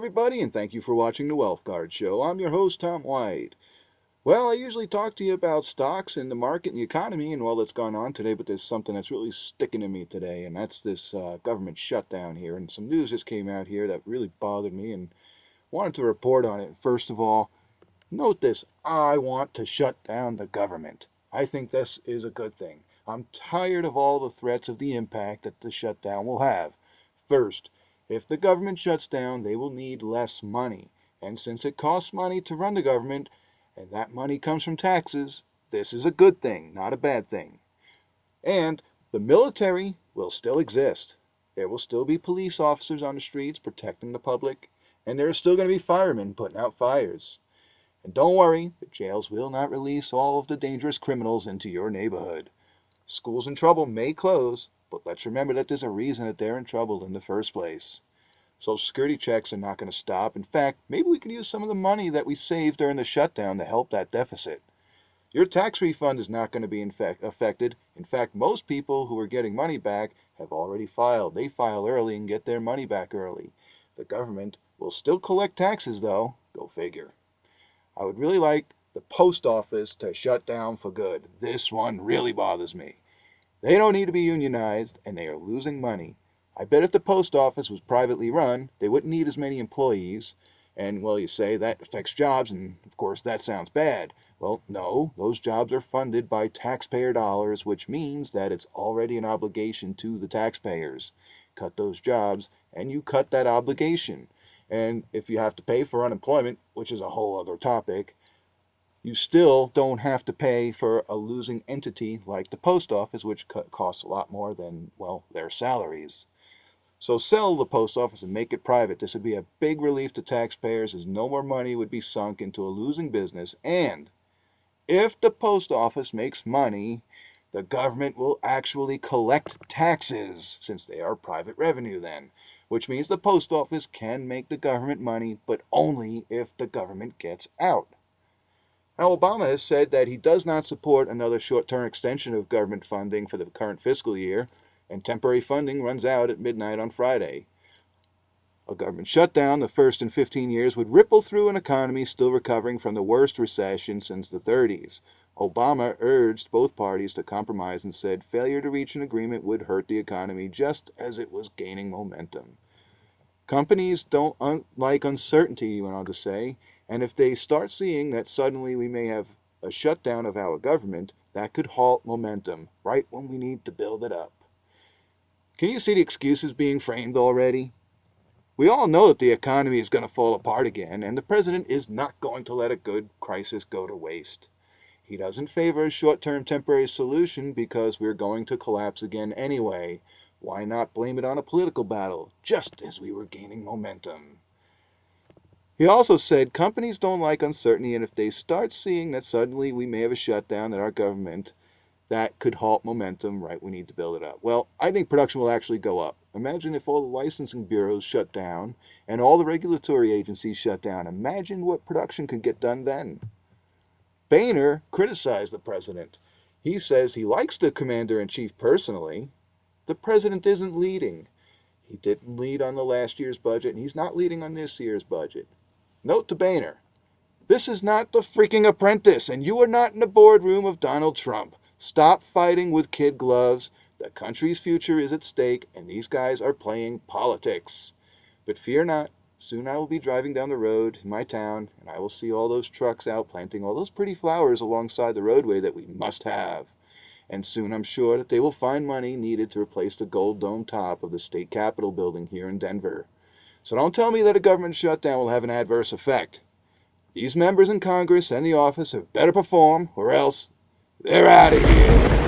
everybody, and thank you for watching the Wealth Guard Show. I'm your host, Tom White. Well, I usually talk to you about stocks and the market and the economy and all that's gone on today, but there's something that's really sticking to me today, and that's this government shutdown here. And some news just came out here that really bothered me and wanted to report on it. First of all, note this: I want to shut down the government. I think this is a good thing. I'm tired of all the threats of the impact that the shutdown will have. First, if the government shuts down, they will need less money. And since it costs money to run the government, and that money comes from taxes, this is a good thing, not a bad thing. And the military will still exist. There will still be police officers on the streets protecting the public, and there are still going to be firemen putting out fires. And don't worry, the jails will not release all of the dangerous criminals into your neighborhood. Schools in trouble may close, but let's remember that there's a reason that they're in trouble in the first place. Social Security checks are not going to stop. In fact, maybe we can use some of the money that we saved during the shutdown to help that deficit. Your tax refund is not going to be affected. In fact, most people who are getting money back have already filed. They file early and get their money back early. The government will still collect taxes, though. Go figure. I would really like the post office to shut down for good. This one really bothers me. They don't need to be unionized, and they are losing money. I bet if the post office was privately run, they wouldn't need as many employees. And, well, you say that affects jobs, and of course that sounds bad. Well, no, those jobs are funded by taxpayer dollars, which means that it's already an obligation to the taxpayers. Cut those jobs, and you cut that obligation. And if you have to pay for unemployment, which is a whole other topic, you still don't have to pay for a losing entity like the post office, which costs a lot more than, well, their salaries. So sell the post office and make it private. This would be a big relief to taxpayers, as no more money would be sunk into a losing business. And if the post office makes money, the government will actually collect taxes, since they are private revenue then, which means the post office can make the government money, but only if the government gets out. Now, Obama has said that he does not support another short-term extension of government funding for the current fiscal year, and temporary funding runs out at midnight on Friday. A government shutdown, the first in 15 years, would ripple through an economy still recovering from the worst recession since the 30s. Obama urged both parties to compromise and said failure to reach an agreement would hurt the economy just as it was gaining momentum. Companies don't like uncertainty, he went on to say, and if they start seeing that suddenly we may have a shutdown of our government, that could halt momentum right when we need to build it up. Can you see the excuses being framed already? We all know that the economy is going to fall apart again, and the president is not going to let a good crisis go to waste. He doesn't favor a short-term temporary solution because we're going to collapse again anyway. Why not blame it on a political battle, just as we were gaining momentum? He also said companies don't like uncertainty, and if they start seeing that suddenly we may have a shutdown at our government, that could halt momentum right we need to build it up. Well, I think production will actually go up. Imagine if all the licensing bureaus shut down and all the regulatory agencies shut down. Imagine what production could get done then. Boehner criticized the president. He says he likes the commander-in-chief personally. The president isn't leading. He didn't lead on the last year's budget, and he's not leading on this year's budget. Note to Boehner: this is not The Freaking Apprentice, and you are not in the boardroom of Donald Trump. Stop fighting with kid gloves. The country's future is at stake, and these guys are playing politics. But fear not. Soon I will be driving down the road in my town, and I will see all those trucks out planting all those pretty flowers alongside the roadway that we must have. And soon I'm sure that they will find money needed to replace the gold dome top of the state capitol building here in Denver. So don't tell me that a government shutdown will have an adverse effect. These members in Congress and the office have better perform, or else they're out of here.